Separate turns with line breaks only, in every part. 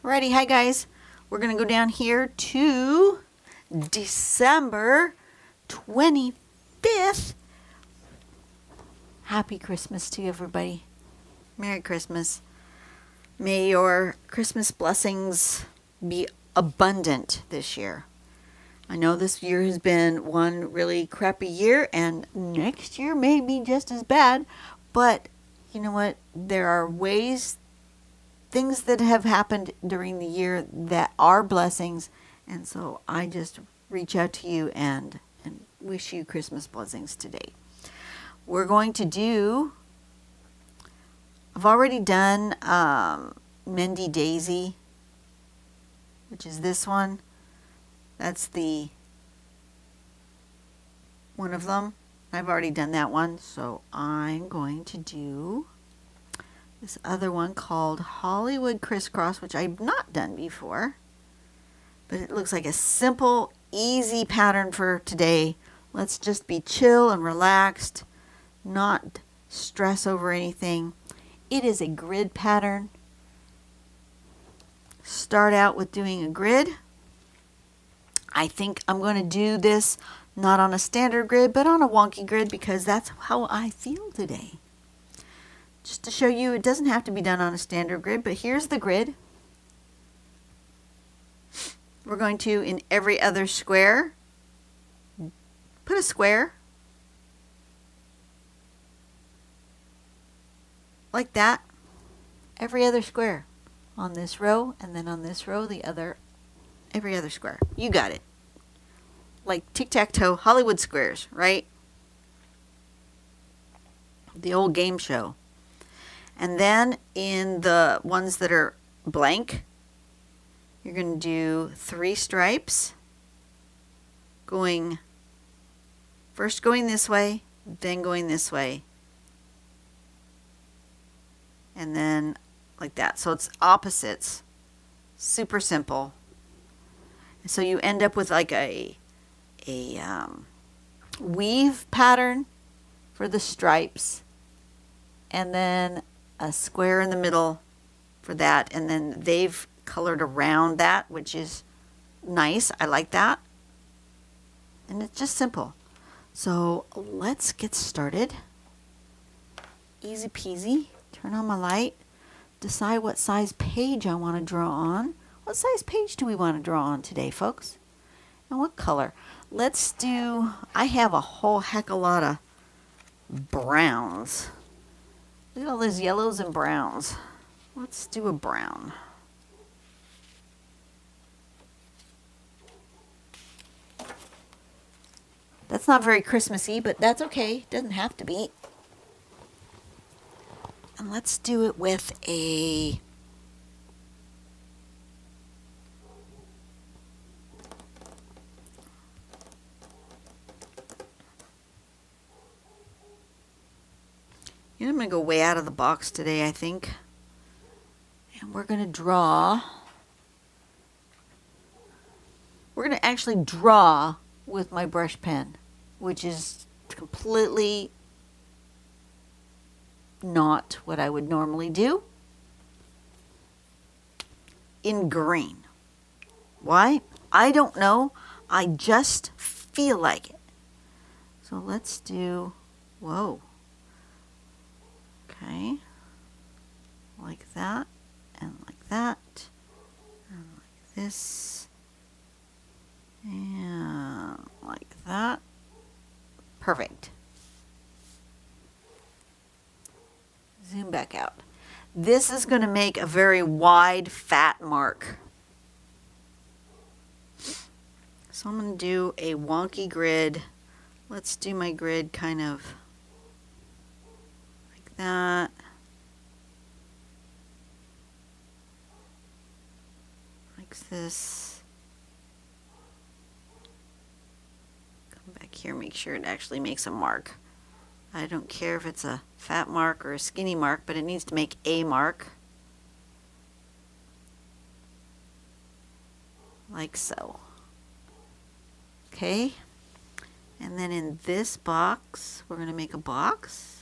Alrighty, hi guys. We're going to go down here to December 25th. Happy Christmas to everybody. Merry Christmas. May your Christmas blessings be abundant this year. I know this year has been one really crappy year, and next year may be just as bad, but you know what? There are ways, things that have happened during the year that are blessings, and so I just reach out to you and wish you Christmas blessings today. We're going to do, I've already done Mendy Daisy, which is this one. That's the one of them. I've already done that one, so I'm going to do this other one called Hollywod Criss, which I've not done before, but it looks like a simple, easy pattern for today. Let's just be chill and relaxed, not stress over anything. It is a grid pattern. Start out with doing a grid. I think I'm going to do this not on a standard grid, but on a wonky grid because that's how I feel today. Just to show you, it doesn't have to be done on a standard grid, but here's the grid. We're going to, in every other square, put a square. Like that. Every other square. On this row, and then on this row, every other square. You got it. Like tic-tac-toe, Hollywood squares, right? The old game show. And then in the ones that are blank, you're going to do 3 stripes, first going this way, then going this way, and then like that. So it's opposites. Super simple. And so you end up with like a weave pattern for the stripes, and then a square in the middle for that, and then they've colored around that, which is nice. I like that. And it's just simple. So let's get started. Easy peasy. Turn on my light. Decide what size page I want to draw on. What size page do we want to draw on today, folks? And what color? Let's do, I have a whole heck of a lot of browns. Look at all those yellows and browns. Let's do a brown. That's not very Christmassy, but that's okay. Doesn't have to be. And let's do it with a I'm going to go way out of the box today, I think. And we're going to actually draw with my brush pen, which is completely not what I would normally do, in green. Why? I don't know. I just feel like it. So let's do, whoa. Okay. Like that, and like that, and like this, and like that. Perfect. Zoom back out. This is going to make a very wide, fat mark. So I'm going to do a wonky grid. Let's do my grid kind of like that. Like this. Come back here, make sure it actually makes a mark. I don't care if it's a fat mark or a skinny mark, but it needs to make a mark. Like so. Okay. And then in this box, we're going to make a box.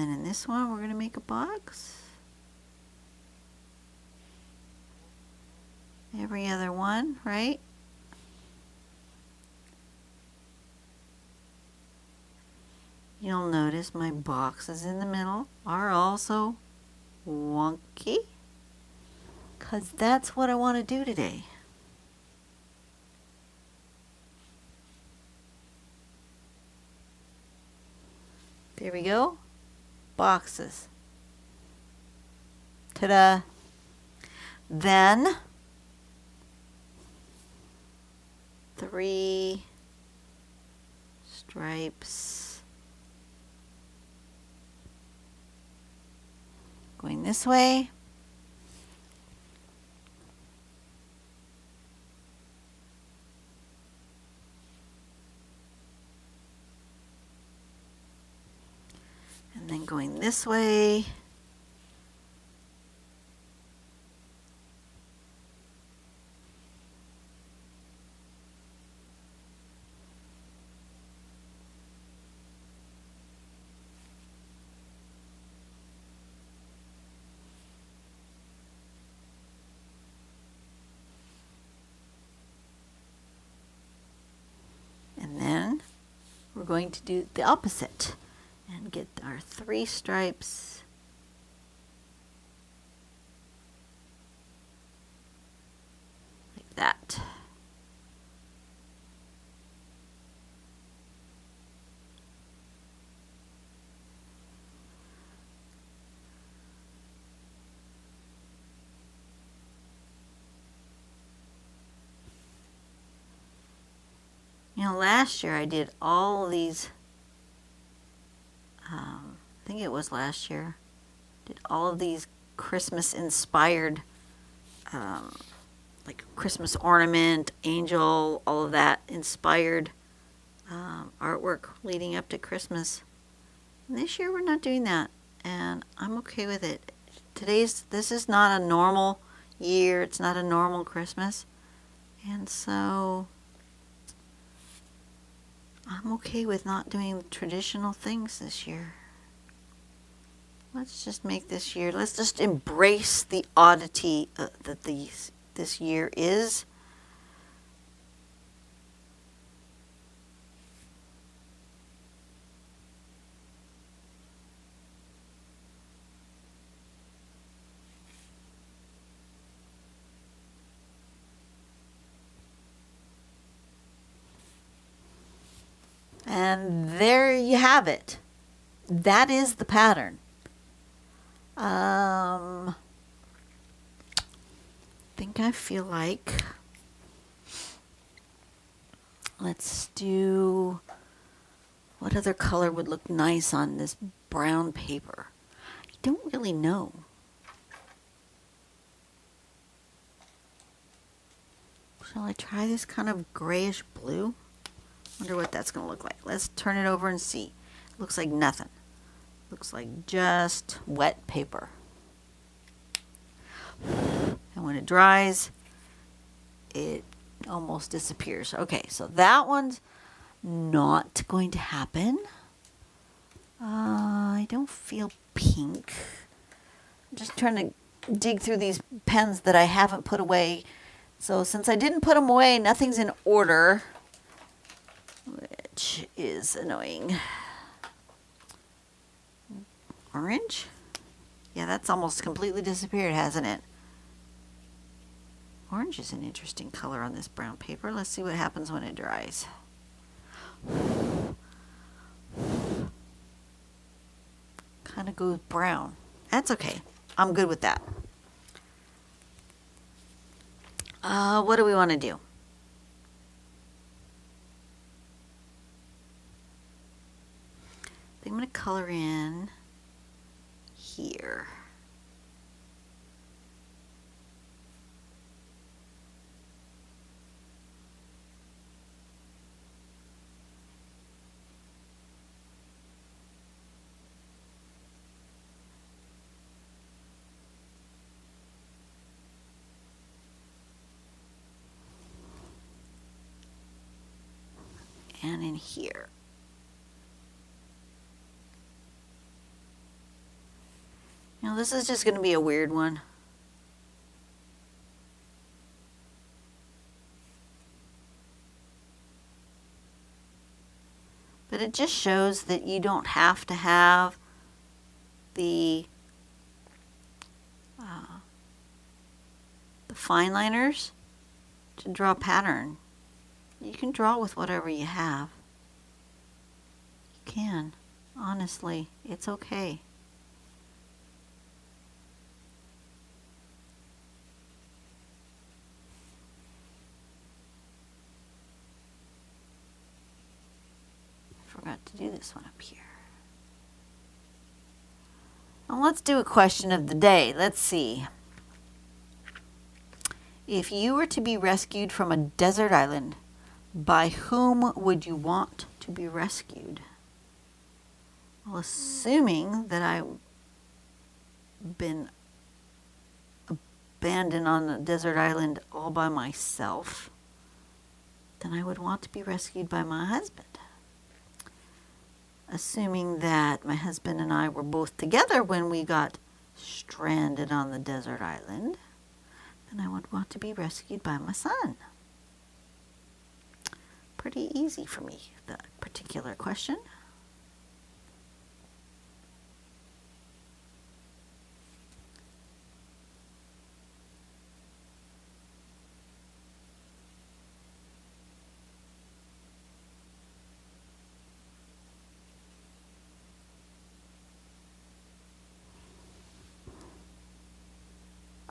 then in this one, we're going to make a box. Every other one, right? You'll notice my boxes in the middle are also wonky, because that's what I want to do today. There we go. Boxes. Ta-da. Then 3 stripes going this way. And then going this way. And then we're going to do the opposite and get our 3 stripes like that. You know, last year I did all of these, I think it was last year, did all of these Christmas inspired, like Christmas ornament, angel, all of that inspired artwork leading up to Christmas. And this year we're not doing that, and I'm okay with it. This is not a normal year, it's not a normal Christmas, and so I'm okay with not doing traditional things this year. Let's just make this year, let's just embrace the oddity that this year is. And there you have it. That is the pattern. I think I feel like let's do, what other color would look nice on this brown paper? I don't really know. Shall I try this kind of grayish blue? Wonder what that's going to look like. Let's turn it over and see. Looks like nothing. Looks like just wet paper. And when it dries, it almost disappears. Okay, so that one's not going to happen. I don't feel pink. I'm just trying to dig through these pens that I haven't put away. So since I didn't put them away, nothing's in order, which is annoying. Orange? Yeah, that's almost completely disappeared, hasn't it? Orange is an interesting color on this brown paper. Let's see what happens when it dries. Kind of goes brown. That's okay. I'm good with that. What do we want to do? I think I'm going to color in here. And in here. Now this is just going to be a weird one. But it just shows that you don't have to have the fine liners to draw a pattern. You can draw with whatever you have. You can. Honestly, it's okay. Forgot to do this one up here. Now let's do a question of the day. Let's see. If you were to be rescued from a desert island, by whom would you want to be rescued? Well, assuming that I've been abandoned on a desert island all by myself, then I would want to be rescued by my husband. Assuming that my husband and I were both together when we got stranded on the desert island, then I would want to be rescued by my son. Pretty easy for me, that particular question.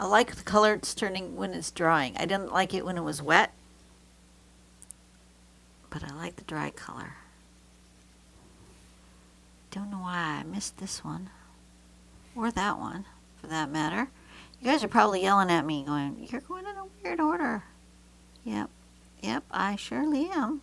I like the color it's turning when it's drying. I didn't like it when it was wet, but I like the dry color. Don't know why I missed this one, or that one, for that matter. You guys are probably yelling at me going, you're going in a weird order. Yep, I surely am.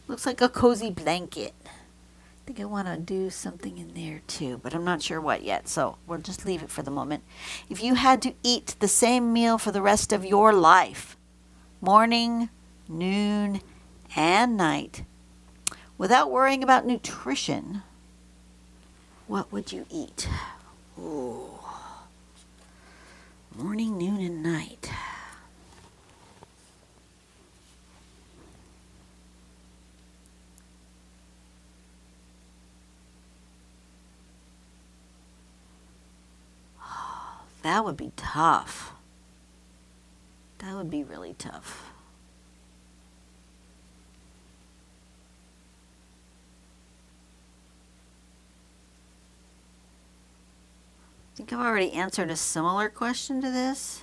Looks like a cozy blanket. I think I want to do something in there too, but I'm not sure what yet, so we'll just leave it for the moment. If you had to eat the same meal for the rest of your life, morning, noon, and night, without worrying about nutrition, what would you eat? Ooh. Morning, noon, and night. That would be tough. That would be really tough. I think I've already answered a similar question to this.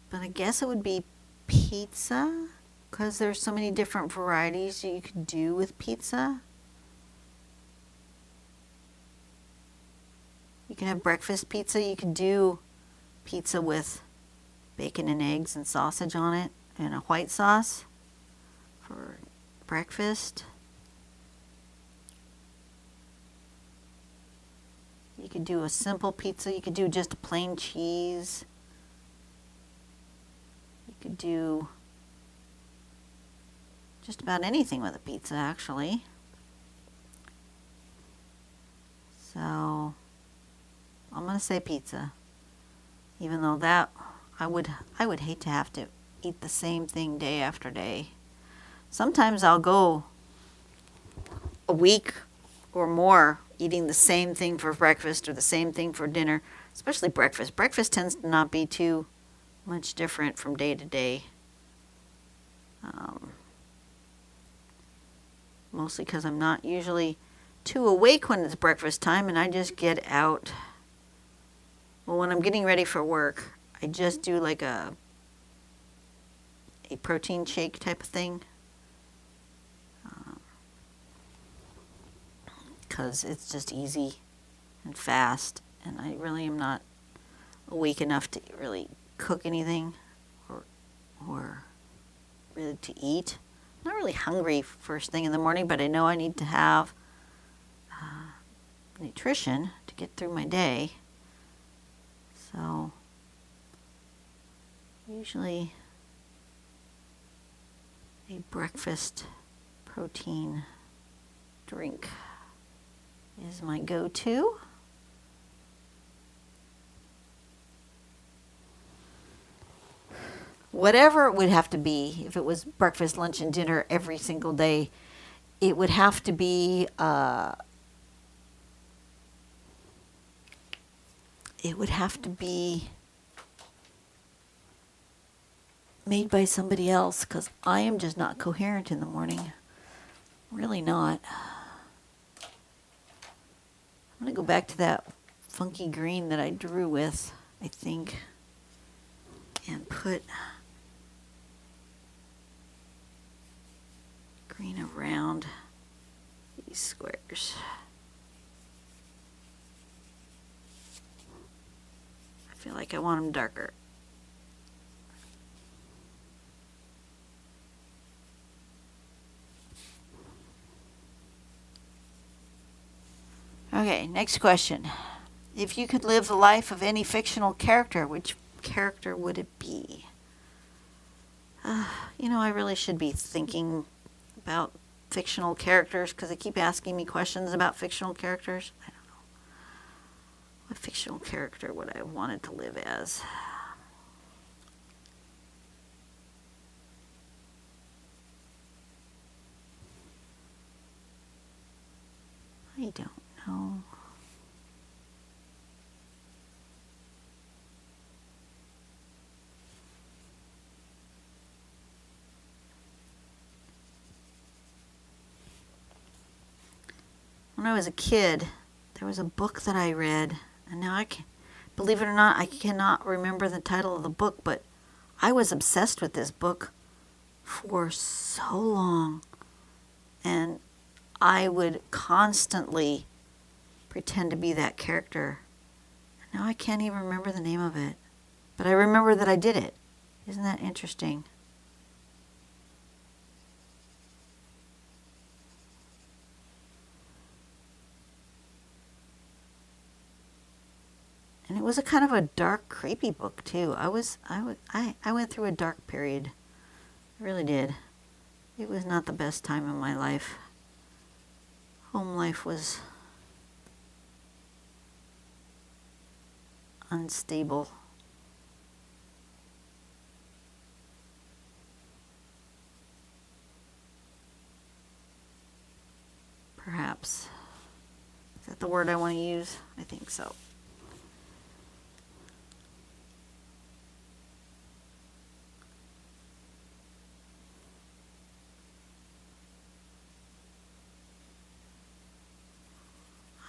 But I guess it would be pizza, because there's so many different varieties you could do with pizza. You can have breakfast pizza. You can do pizza with bacon and eggs and sausage on it and a white sauce for breakfast. You could do a simple pizza. You could do just a plain cheese. You could do just about anything with a pizza, actually. So I'm going to say pizza, even though that I would hate to have to eat the same thing day after day. Sometimes I'll go a week or more eating the same thing for breakfast or the same thing for dinner, especially breakfast. Breakfast tends to not be too much different from day to day. Mostly because I'm not usually too awake when it's breakfast time, and I just get out. Well, when I'm getting ready for work, I just do like a protein shake type of thing. because it's just easy and fast, and I really am not awake enough to really cook anything or really to eat. I'm not really hungry first thing in the morning, but I know I need to have nutrition to get through my day. So usually a breakfast protein drink is my go-to. Whatever it would have to be, if it was breakfast, lunch, and dinner every single day, it would have to be made by somebody else, because I am just not coherent in the morning. Really not. I'm going to go back to that funky green that I drew with, I think, and put green around these squares. I feel like I want them darker. Okay, next question. If you could live the life of any fictional character, which character would it be? I really should be thinking about fictional characters, because they keep asking me questions about fictional characters. I don't know. What fictional character would I have wanted to live as? I don't know. When I was a kid, there was a book that I read, and now believe it or not, I cannot remember the title of the book, but I was obsessed with this book for so long, and I would constantly pretend to be that character. And now I can't even remember the name of it, but I remember that I did it. Isn't that interesting? And it was a kind of a dark, creepy book too. I went through a dark period. I really did. It was not the best time in my life. Home life was unstable. Perhaps. Is that the word I want to use? I think so.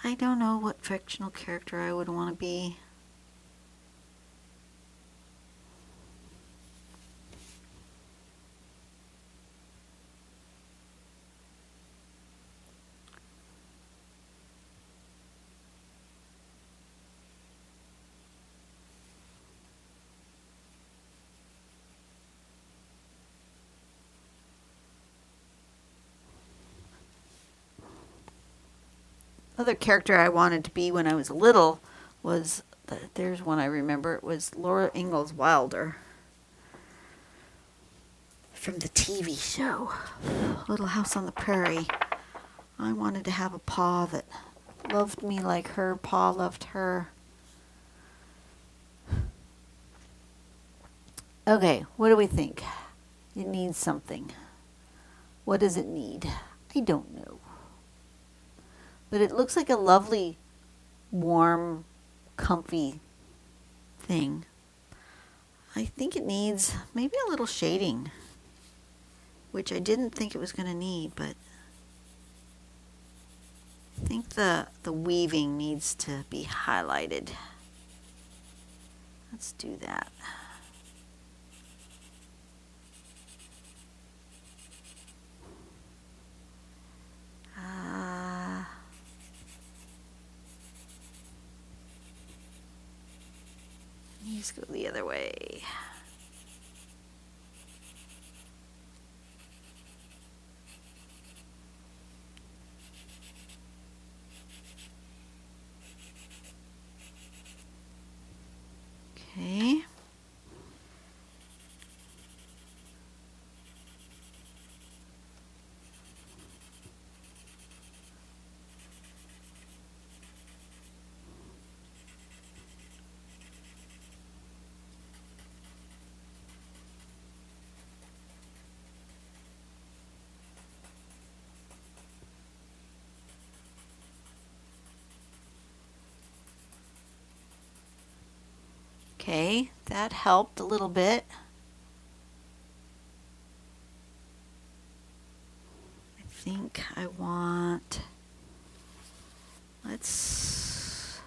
I don't know what fictional character I would want to be. Other character I wanted to be when I was little was, there's one I remember, it was Laura Ingalls Wilder from the TV show Little House on the Prairie. I wanted to have a pa that loved me like her pa loved her. Okay, what do we think? It needs something. What does it need? I don't know. But it looks like a lovely, warm, comfy thing. I think it needs maybe a little shading, which I didn't think it was going to need, but I think the weaving needs to be highlighted. Let's do that. Let's go the other way. Okay. Okay, that helped a little bit. I think I want, let's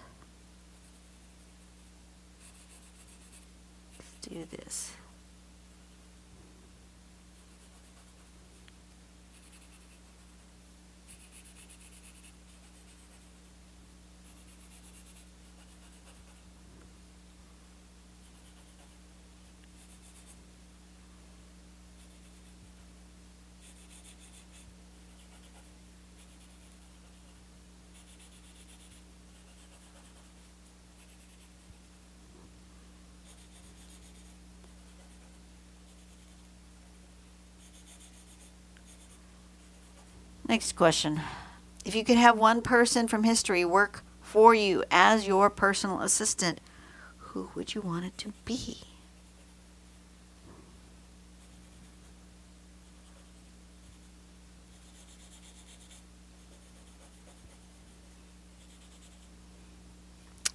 do this. Next question. If you could have one person from history work for you as your personal assistant, who would you want it to be?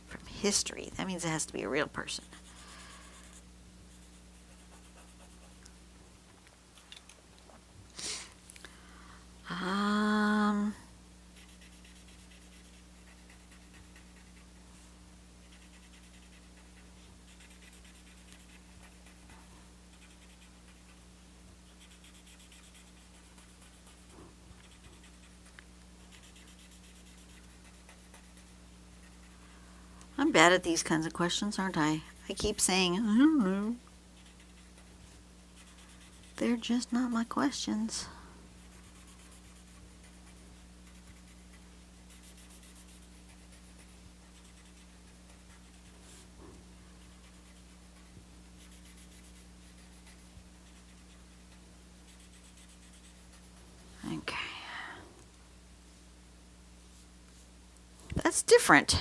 From history. That means it has to be a real person. I'm bad at these kinds of questions, aren't I? I keep saying, I don't know. They're just not my questions. Okay. That's different.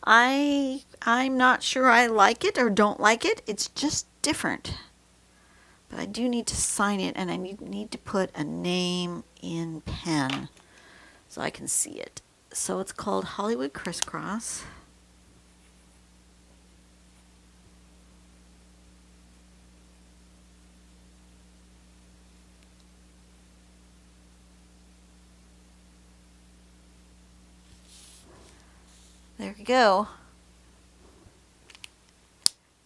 I'm not sure I like it or don't like it. It's just different. But I do need to sign it, and I need to put a name in pen so I can see it. So it's called Hollywod Criss. There you go.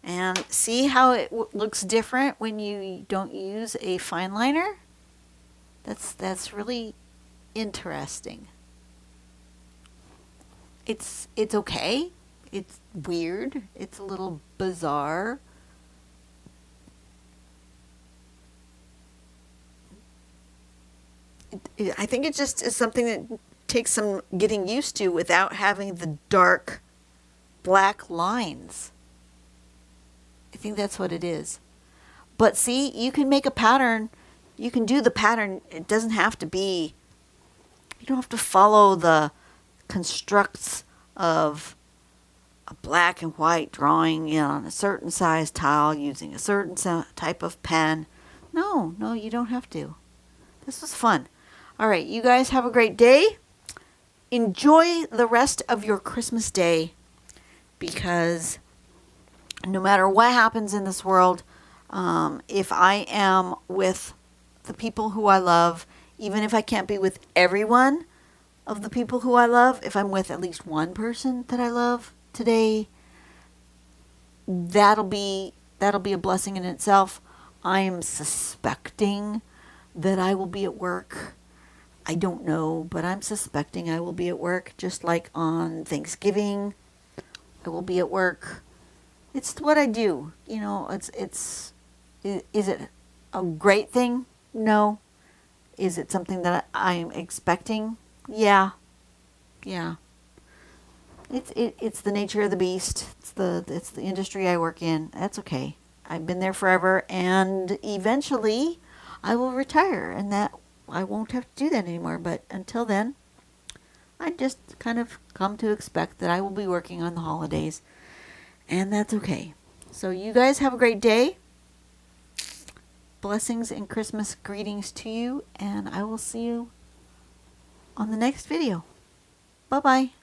And see how it looks different when you don't use a fine liner? That's really interesting. It's okay. It's weird. It's a little bizarre. I think it just is something that takes some getting used to without having the dark black lines. I think that's what it is. But see, you can make a pattern. You can do the pattern. It doesn't have to be, you don't have to follow the constructs of a black and white drawing on a certain size tile using a certain type of pen. No, you don't have to. This was fun. All right, you guys have a great day. Enjoy the rest of your Christmas day, because no matter what happens in this world, if I am with the people who I love, even if I can't be with everyone of the people who I love, if I'm with at least one person that I love today, that'll be a blessing in itself. I am suspecting that I will be at work. I don't know, but I'm suspecting I will be at work, just like on Thanksgiving. I will be at work. It's what I do. You know, is it a great thing? No. Is it something that I'm expecting? Yeah. Yeah. It's the nature of the beast. It's the industry I work in. That's okay. I've been there forever, and eventually I will retire, and that I won't have to do that anymore. But until then, I just kind of come to expect that I will be working on the holidays, and that's okay. So you guys have a great day. Blessings and Christmas greetings to you, and I will see you on the next video. Bye-bye.